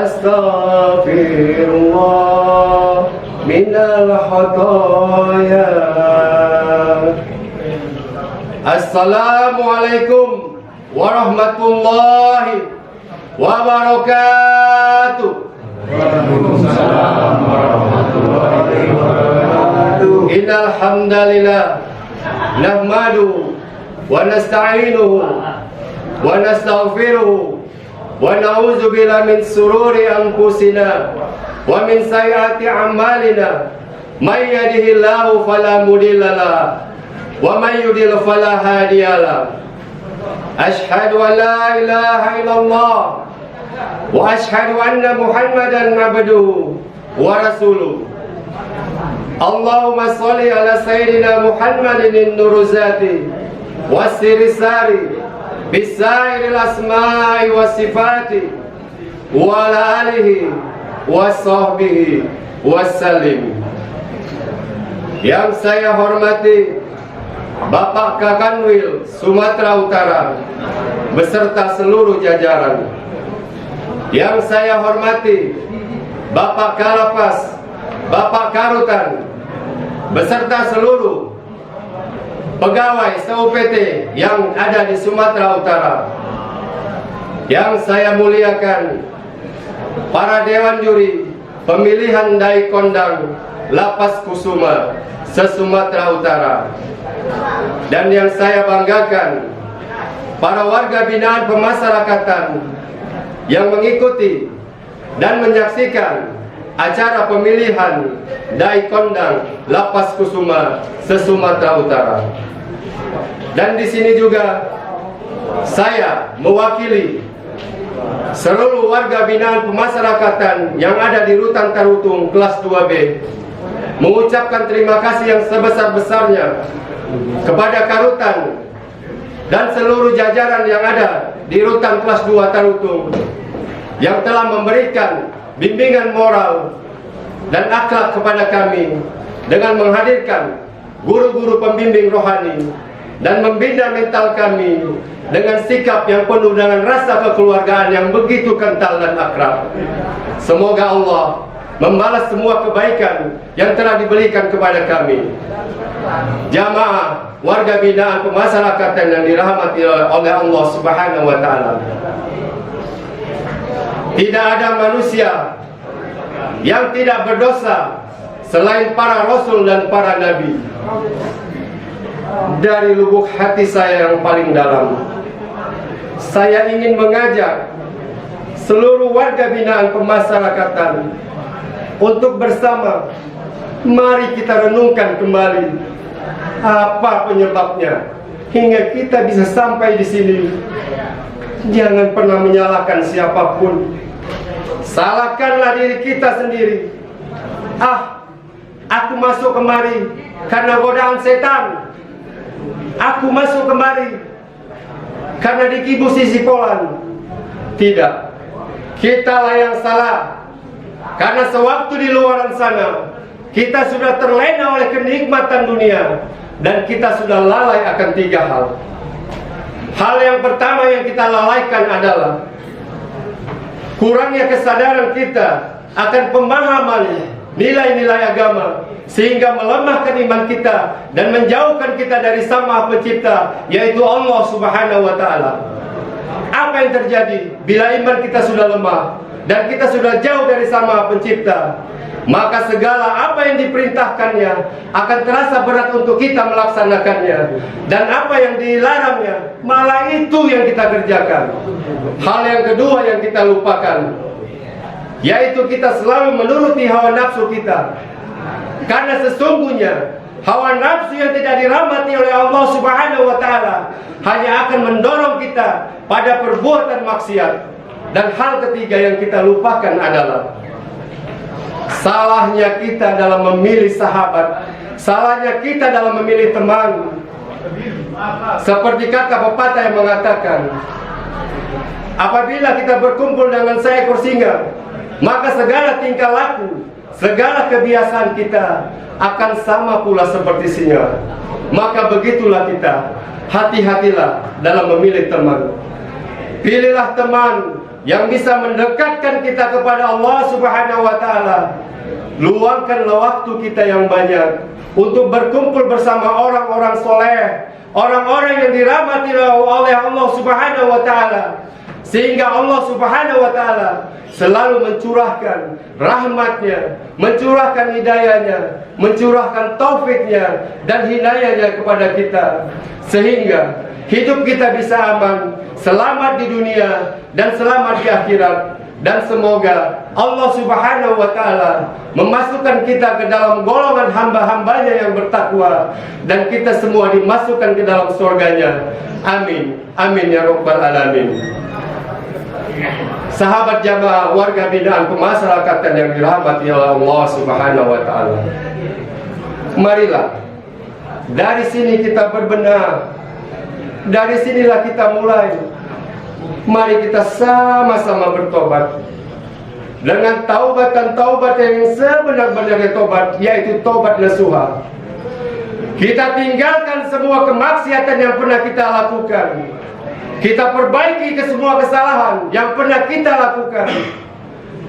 Astaghfirullah minal khataya. Assalamualaikum warahmatullahi wabarakatuh. Waalaikumsalam warahmatullahi wabarakatuh. Innal hamdalillah nahmadu wa nasta'inuhu wa nastaghfiruhu wa na'udzu billahi min sururi anfusina wa min sayyiati a'malina. May yahdihillahu fala mudilla lahu wa may yudlil fala hadiya lahu. Asyhadu an la ilaha illallah wa asyhadu anna Muhammadan abduhu wa rasuluh. Allahumma sholli ala sayyidina Muhammadin nuruzati wasiri sari bisairil asma'i wasifati wa ala alihi wa sahbihi wassalim. Yang saya hormati Bapak Kakanwil Sumatera Utara beserta seluruh jajaran. Yang saya hormati Bapak Kalapas, Bapak Karutan beserta seluruh pegawai SUPT yang ada di Sumatera Utara. Yang saya muliakan para dewan juri pemilihan Dai Kondang Lapas Kusuma se-Sumatera Utara. Dan yang saya banggakan para warga binaan pemasyarakatan yang mengikuti dan menyaksikan acara pemilihan Dai Kondang Lapas Kusuma se-Sumatera Utara. Dan di sini juga saya mewakili seluruh warga binaan pemasyarakatan yang ada di Rutan Tarutung kelas 2B mengucapkan terima kasih yang sebesar-besarnya kepada Karutan dan seluruh jajaran yang ada di Rutan kelas 2 Tarutung yang telah memberikan bimbingan moral dan akhlak kepada kami dengan menghadirkan guru-guru pembimbing rohani dan membina mental kami dengan sikap yang penuh dengan rasa kekeluargaan yang begitu kental dan akrab. Semoga Allah membalas semua kebaikan yang telah diberikan kepada kami. Jamaah warga binaan pemasyarakatan yang dirahmati oleh Allah Subhanahu wa taala. Tidak ada manusia yang tidak berdosa selain para rasul dan para nabi. Dari lubuk hati saya yang paling dalam, saya ingin mengajak seluruh warga binaan pemasyarakatan untuk bersama, mari kita renungkan kembali apa penyebabnya hingga kita bisa sampai di sini. Jangan pernah menyalahkan siapapun. Salahkanlah diri kita sendiri. Aku masuk kemari karena godaan setan. Aku masuk kemari karena dikibus sisi polan. Tidak, kitalah yang salah. Karena sewaktu di luar sana kita sudah terlena oleh kenikmatan dunia dan kita sudah lalai akan 3 hal. Hal yang pertama yang kita lalaikan adalah kurangnya kesadaran kita akan pemahaman nilai-nilai agama, sehingga melemahkan iman kita dan menjauhkan kita dari Sang Maha Pencipta, yaitu Allah Subhanahu wa taala. Apa yang terjadi bila iman kita sudah lemah dan kita sudah jauh dari Sang Maha Pencipta? Maka segala apa yang diperintahkannya akan terasa berat untuk kita melaksanakannya, dan apa yang dilarangnya malah itu yang kita kerjakan. Hal yang kedua yang kita lupakan, yaitu kita selalu menuruti hawa nafsu kita. Karena sesungguhnya hawa nafsu yang tidak dirahmati oleh Allah Subhanahu wa taala hanya akan mendorong kita pada perbuatan maksiat. Dan hal ketiga yang kita lupakan adalah salahnya kita dalam memilih sahabat, salahnya kita dalam memilih teman. Seperti kata pepatah yang mengatakan, apabila kita berkumpul dengan seekor singa, maka segala tingkah laku, segala kebiasaan kita akan sama pula seperti singa. Maka begitulah kita, hati-hatilah dalam memilih teman. Pilihlah teman yang bisa mendekatkan kita kepada Allah Subhanahu wa taala. Luangkanlah waktu kita yang banyak untuk berkumpul bersama orang-orang soleh, orang-orang yang dirahmati oleh Allah Subhanahu wa taala, sehingga Allah Subhanahu wa taala selalu mencurahkan rahmatnya, mencurahkan hidayahnya, mencurahkan taufiknya dan hidayahnya kepada kita, sehingga hidup kita bisa aman, selamat di dunia dan selamat di akhirat. Dan semoga Allah Subhanahu wa taala memasukkan kita ke dalam golongan hamba-hambanya yang bertakwa, dan kita semua dimasukkan ke dalam surganya. Amin. Amin ya rabbal alamin. Sahabat jamaah, warga binaan pemasyarakatan yang dirahmati oleh Allah Subhanahu wa taala, marilah dari sini kita berbenah. Dari sinilah kita mulai. Mari kita sama-sama bertobat dengan taubat yang sebenar-benarnya tobat, yaitu tobat nasuha. Kita tinggalkan semua kemaksiatan yang pernah kita lakukan. Kita perbaiki ke semua kesalahan yang pernah kita lakukan,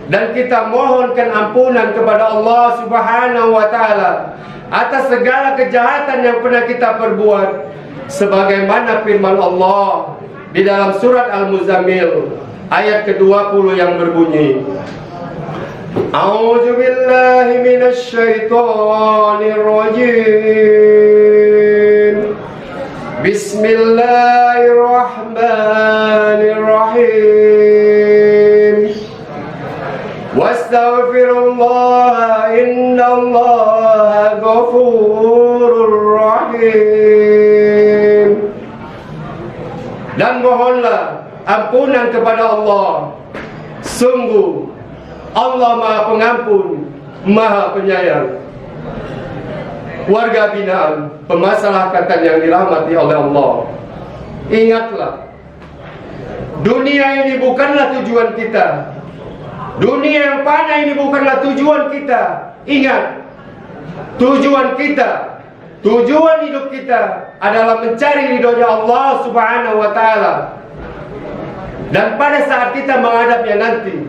dan kita mohonkan ampunan kepada Allah Subhanahu wa taala atas segala kejahatan yang pernah kita perbuat, sebagaimana firman Allah di dalam surat Al-Muzammil ayat ke-20 yang berbunyi, A'udzu billahi minasy syaithanir rajim. Bismillahirrahmanirrahim. Wastaghfirullah innallaha ghafurur rahim. Dan mohonlah ampunan kepada Allah. Sungguh Allah Maha Pengampun, Maha Penyayang. Warga binaan pemasyarakatan yang dirahmati oleh Allah, ingatlah, dunia ini bukanlah tujuan kita. Dunia yang fana ini bukanlah tujuan kita. Ingat, tujuan kita, tujuan hidup kita adalah mencari ridhonya Allah Subhanahu wa taala. Dan pada saat kita menghadapnya nanti,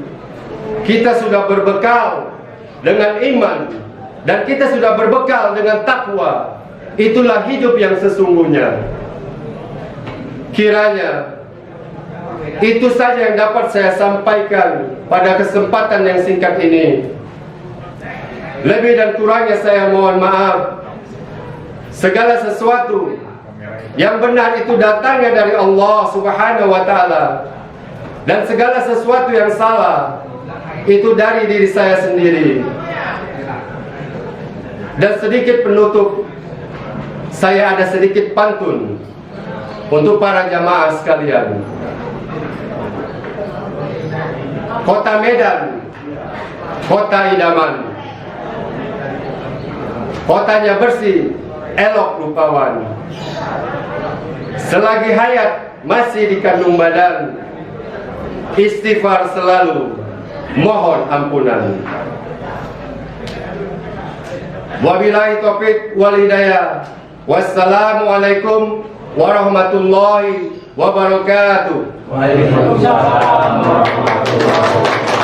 kita sudah berbekal dengan iman, dan kita sudah berbekal dengan takwa. Itulah hidup yang sesungguhnya. Kiranya itu saja yang dapat saya sampaikan pada kesempatan yang singkat ini. Lebih dan kurangnya saya mohon maaf. Segala sesuatu yang benar itu datangnya dari Allah Subhanahu wa taala, dan segala sesuatu yang salah itu dari diri saya sendiri. Dan sedikit penutup, saya ada sedikit pantun untuk para jamaah sekalian. Kota Medan, kota idaman, kotanya bersih, elok rupawan. Selagi hayat masih dikandung badan, istighfar selalu, mohon ampunan. Wabillahi taufiq wal hidayah. Wassalamualaikum warahmatullahi wabarakatuh. Waalaikumsalam warahmatullahi wabarakatuh.